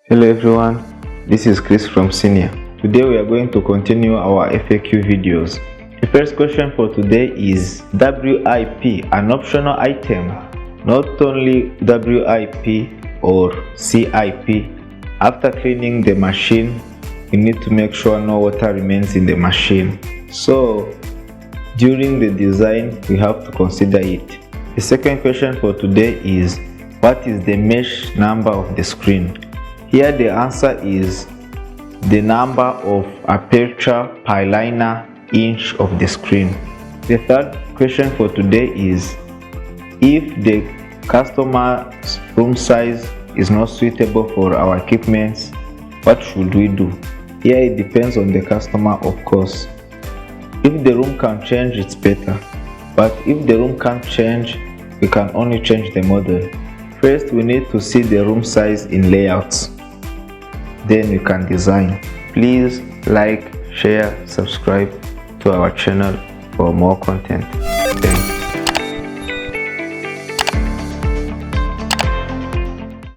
Hello everyone, this is Chris from Senieer. Today we are going to continue our FAQ videos. The first question for today is WIP an optional item? Not only WIP or CIP. After cleaning the machine, you need to make sure no water remains in the machine. So during the design, we have to consider it. The second question for today is what is the mesh number of the screen? Here the answer is the number of aperture per linear inch of the screen. The third question for today is if the customer's room size is not suitable for our equipment, what should we do? Here it depends on the customer, of course. If the room can change, it's better, but if the room can't change, we can only change the model. First we need to see the room size in layouts, then you can design. Please like, share, subscribe to our channel for more content. Thanks.